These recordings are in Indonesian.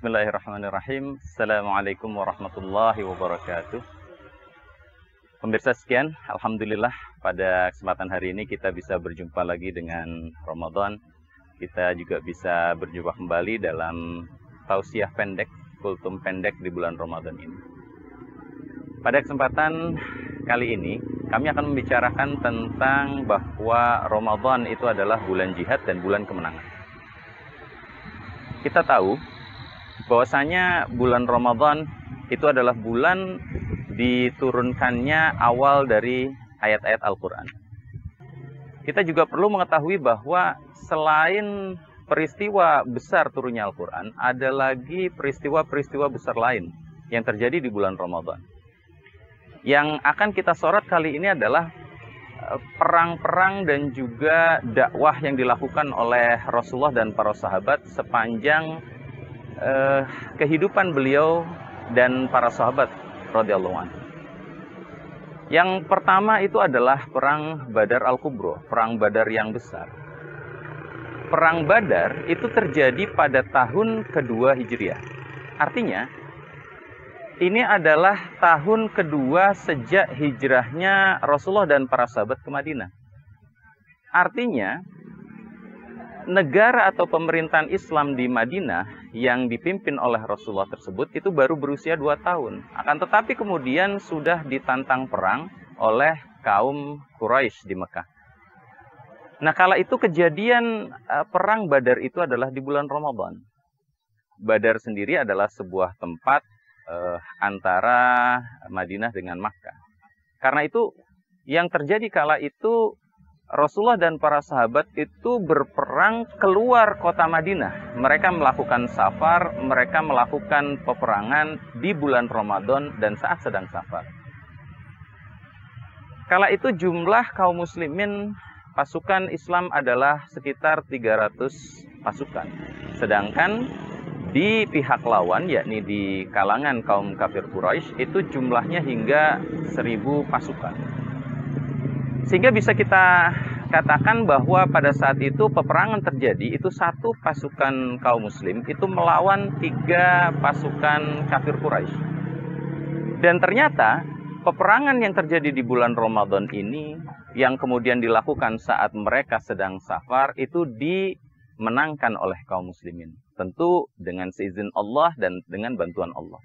Bismillahirrahmanirrahim. Assalamualaikum warahmatullahi wabarakatuh. Pemirsa sekian, alhamdulillah pada kesempatan hari ini kita bisa berjumpa lagi dengan Ramadan. Kita juga bisa berjumpa kembali dalam tausiah pendek, kultum pendek di bulan Ramadan ini. Pada kesempatan kali ini, kami akan membicarakan tentang bahwa Ramadan itu adalah bulan jihad dan bulan kemenangan. Kita tahu bahwasanya bulan Ramadan itu adalah bulan diturunkannya awal dari ayat-ayat Al-Quran. Kita juga perlu mengetahui bahwa selain peristiwa besar turunnya Al-Quran, ada lagi peristiwa-peristiwa besar lain yang terjadi di bulan Ramadan. Yang akan kita sorot kali ini adalah perang-perang dan juga dakwah yang dilakukan oleh Rasulullah dan para sahabat sepanjang kehidupan beliau dan para sahabat radhiyallahu anhu. Yang pertama itu adalah perang Badar Al-Kubra, perang Badar yang besar. Perang Badar itu terjadi pada tahun kedua Hijriah. Artinya, ini adalah tahun kedua sejak hijrahnya Rasulullah dan para sahabat ke Madinah. Artinya, negara atau pemerintahan Islam di Madinah yang dipimpin oleh Rasulullah tersebut itu baru berusia 2 tahun. Akan tetapi kemudian sudah ditantang perang oleh kaum Quraisy di Mekah. Nah, kala itu kejadian perang Badar itu adalah di bulan Ramadan. Badar sendiri adalah sebuah tempat antara Madinah dengan Makkah. Karena itu yang terjadi kala itu Rasulullah dan para sahabat itu berperang keluar kota Madinah. Mereka melakukan safar, mereka melakukan peperangan di bulan Ramadan dan saat sedang safar. Kala itu jumlah kaum muslimin pasukan Islam adalah sekitar 300 pasukan. Sedangkan di pihak lawan, yakni di kalangan kaum kafir Quraisy, itu jumlahnya hingga 1000 pasukan. Sehingga bisa kita katakan bahwa pada saat itu peperangan terjadi, itu satu pasukan kaum muslim itu melawan 3 pasukan kafir Quraisy. Dan ternyata peperangan yang terjadi di bulan Ramadan ini, yang kemudian dilakukan saat mereka sedang safar, itu dimenangkan oleh kaum muslimin. Tentu dengan seizin Allah dan dengan bantuan Allah.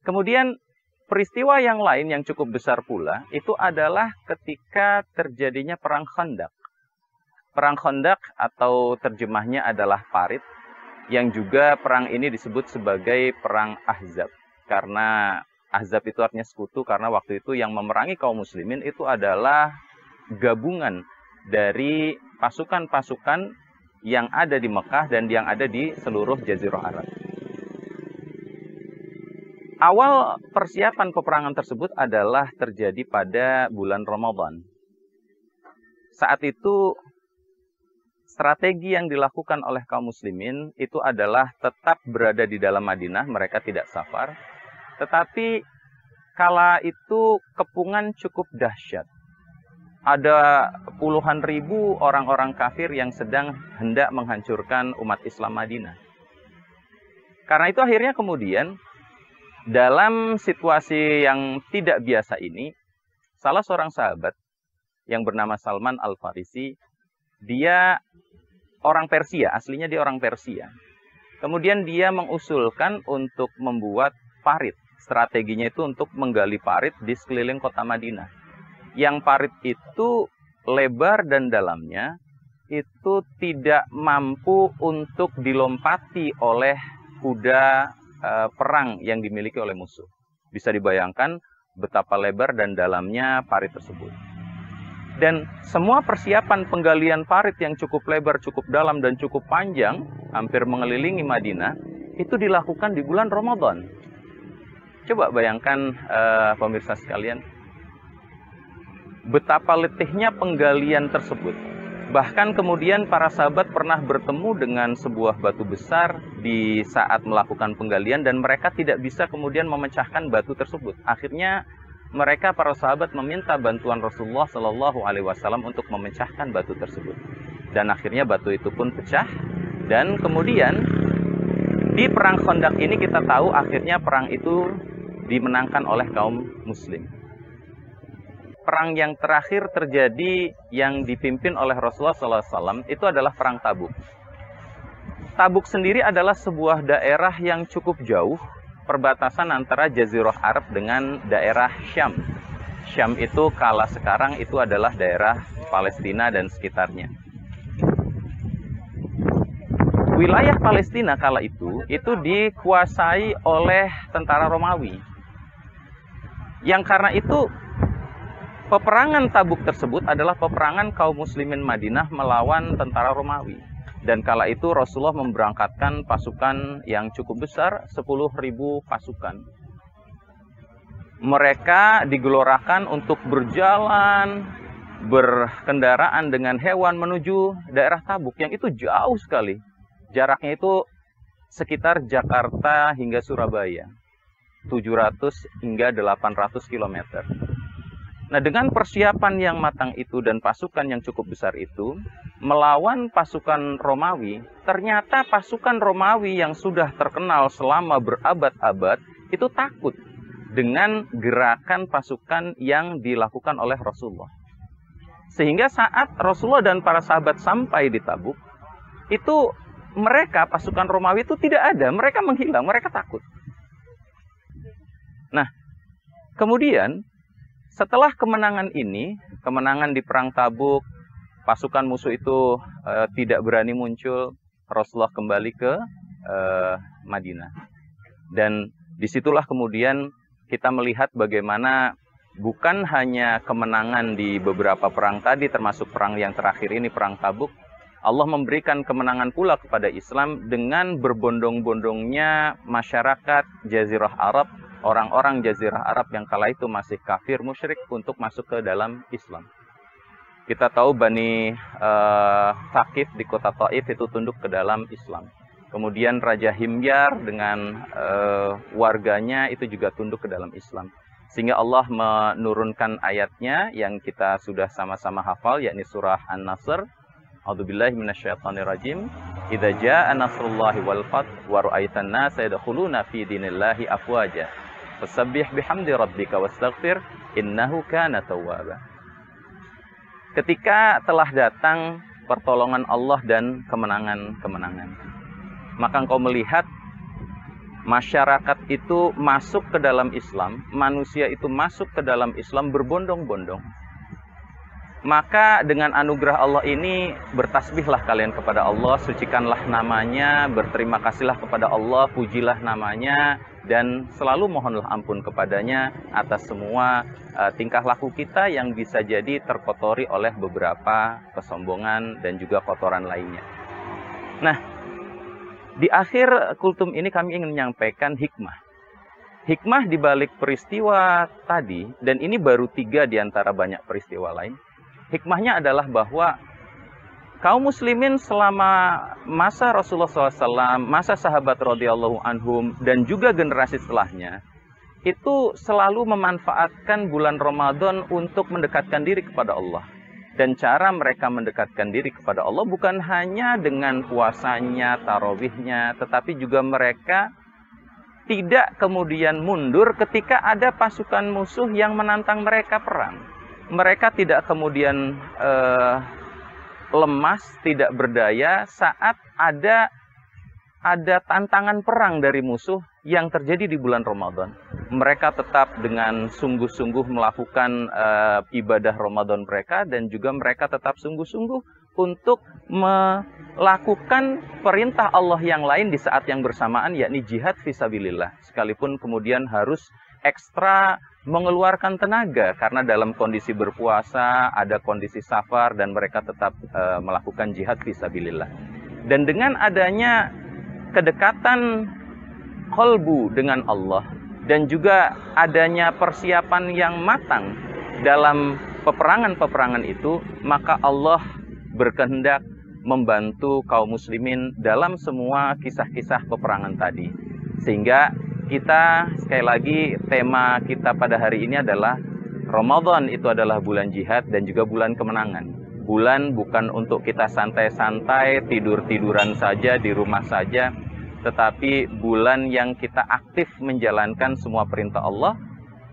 Kemudian peristiwa yang lain yang cukup besar pula itu adalah ketika terjadinya perang Khandaq. Perang Khandaq atau terjemahnya adalah Parit, yang juga perang ini disebut sebagai perang Ahzab. Karena Ahzab itu artinya sekutu, karena waktu itu yang memerangi kaum muslimin itu adalah gabungan dari pasukan-pasukan yang ada di Mekah dan yang ada di seluruh Jazirah Arab. Awal persiapan peperangan tersebut adalah terjadi pada bulan Ramadan. Saat itu, strategi yang dilakukan oleh kaum muslimin itu adalah tetap berada di dalam Madinah, mereka tidak safar. Tetapi kala itu kepungan cukup dahsyat. Ada puluhan ribu orang-orang kafir yang sedang hendak menghancurkan umat Islam Madinah. Karena itu akhirnya kemudian dalam situasi yang tidak biasa ini, salah seorang sahabat yang bernama Salman Al-Farisi, dia orang Persia, aslinya dia orang Persia. Kemudian dia mengusulkan untuk membuat parit. Strateginya itu untuk menggali parit di sekeliling kota Madinah. Yang parit itu lebar dan dalamnya itu tidak mampu untuk dilompati oleh kuda perang yang dimiliki oleh musuh. Bisa dibayangkan betapa lebar dan dalamnya parit tersebut. Dan semua persiapan penggalian parit yang cukup lebar, cukup dalam, dan cukup panjang, hampir mengelilingi Madinah, itu dilakukan di bulan Ramadan. Coba bayangkan pemirsa sekalian, betapa letihnya penggalian tersebut. Bahkan kemudian para sahabat pernah bertemu dengan sebuah batu besar di saat melakukan penggalian dan mereka tidak bisa kemudian memecahkan batu tersebut. Akhirnya mereka para sahabat meminta bantuan Rasulullah Shallallahu Alaihi Wasallam untuk memecahkan batu tersebut. Dan akhirnya batu itu pun pecah dan kemudian Di perang Khandaq ini kita tahu akhirnya perang itu dimenangkan oleh kaum muslim. Perang yang terakhir terjadi yang dipimpin oleh Rasulullah SAW itu adalah perang Tabuk. Tabuk sendiri adalah sebuah daerah yang cukup jauh, perbatasan antara Jazirah Arab dengan daerah Syam. Syam itu kala sekarang itu adalah daerah Palestina dan sekitarnya. Wilayah Palestina kala itu dikuasai oleh tentara Romawi. Yang karena itu peperangan Tabuk tersebut adalah peperangan kaum muslimin Madinah melawan tentara Romawi. Dan kala itu Rasulullah memberangkatkan pasukan yang cukup besar, 10.000 pasukan. Mereka digelorakan untuk berjalan, berkendaraan dengan hewan menuju daerah Tabuk yang itu jauh sekali. Jaraknya itu sekitar Jakarta hingga Surabaya. 700 hingga 800 km. Nah, dengan persiapan yang matang itu dan pasukan yang cukup besar itu, melawan pasukan Romawi, ternyata pasukan Romawi yang sudah terkenal selama berabad-abad, itu takut dengan gerakan pasukan yang dilakukan oleh Rasulullah. Sehingga saat Rasulullah dan para sahabat sampai di Tabuk, itu mereka, pasukan Romawi itu tidak ada, mereka menghilang, mereka takut. Nah, kemudian setelah kemenangan ini, kemenangan di perang Tabuk, pasukan musuh itu tidak berani muncul, Rasulullah kembali ke Madinah. Dan disitulah kemudian kita melihat bagaimana bukan hanya kemenangan di beberapa perang tadi, termasuk perang yang terakhir ini, perang Tabuk, Allah memberikan kemenangan pula kepada Islam dengan berbondong-bondongnya masyarakat Jazirah Arab, orang-orang Jazirah Arab yang kala itu masih kafir musyrik untuk masuk ke dalam Islam. Kita tahu Bani Thaqif di kota Taif itu tunduk ke dalam Islam. Kemudian Raja Himyar dengan warganya itu juga tunduk ke dalam Islam. Sehingga Allah menurunkan ayatnya yang kita sudah sama-sama hafal, yakni surah An-Nasr. A'udzubillahi minasyaitonirrajim. Idza jaa nasrullahi wal fath wa ra'aitan nasa yadkhuluna fi dinillahi afwaja. Fasabbih bihamdi rabbika wastaghfir innahu kana tawwaba. Ketika telah datang pertolongan Allah dan kemenangan-kemenangan, maka engkau melihat masyarakat itu masuk ke dalam Islam, manusia itu masuk ke dalam Islam berbondong-bondong. Maka dengan anugerah Allah ini bertasbihlah kalian kepada Allah, sucikanlah namanya, berterima kasihlah kepada Allah, pujilah namanya, dan selalu mohonlah ampun kepadanya atas semua tingkah laku kita yang bisa jadi terkotori oleh beberapa kesombongan dan juga kotoran lainnya. Nah, di akhir kultum ini kami ingin menyampaikan hikmah. Hikmah di balik peristiwa tadi, dan ini baru 3 di antara banyak peristiwa lain. Hikmahnya adalah bahwa kaum muslimin selama masa Rasulullah SAW, masa sahabat radhiyallahu anhum, dan juga generasi setelahnya, itu selalu memanfaatkan bulan Ramadan untuk mendekatkan diri kepada Allah. Dan cara mereka mendekatkan diri kepada Allah bukan hanya dengan puasanya, tarawihnya, tetapi juga mereka tidak kemudian mundur ketika ada pasukan musuh yang menantang mereka perang. Mereka tidak kemudian lemas, tidak berdaya saat ada tantangan perang dari musuh yang terjadi di bulan Ramadan. Mereka tetap dengan sungguh-sungguh melakukan ibadah Ramadan mereka, dan juga mereka tetap sungguh-sungguh untuk melakukan perintah Allah yang lain di saat yang bersamaan, yakni jihad fisabilillah. Sekalipun kemudian harus ekstra mengeluarkan tenaga karena dalam kondisi berpuasa, ada kondisi safar, dan mereka tetap melakukan jihad fisabilillah. Dan dengan adanya kedekatan qalbu dengan Allah dan juga adanya persiapan yang matang dalam peperangan-peperangan itu, maka Allah berkehendak membantu kaum muslimin dalam semua kisah-kisah peperangan tadi. Sehingga kita, sekali lagi, tema kita pada hari ini adalah Ramadan itu adalah bulan jihad dan juga bulan kemenangan. Bulan bukan untuk kita santai-santai, tidur-tiduran saja, di rumah saja. tetapi bulan yang kita aktif menjalankan semua perintah Allah,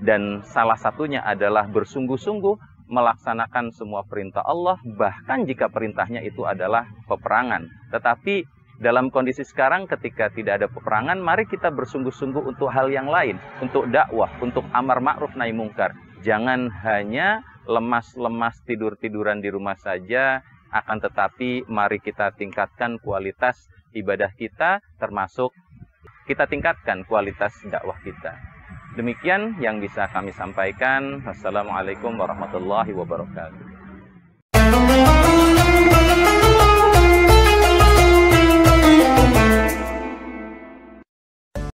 dan salah satunya adalah bersungguh-sungguh melaksanakan semua perintah Allah, bahkan jika perintahnya itu adalah peperangan. Tetapi dalam kondisi sekarang ketika tidak ada peperangan, mari kita bersungguh-sungguh untuk hal yang lain, untuk dakwah, untuk amar ma'ruf nahi mungkar. Jangan hanya lemas-lemas tidur-tiduran di rumah saja, akan tetapi mari kita tingkatkan kualitas ibadah kita, termasuk kita tingkatkan kualitas dakwah kita. Demikian yang bisa kami sampaikan. Wassalamualaikum warahmatullahi wabarakatuh.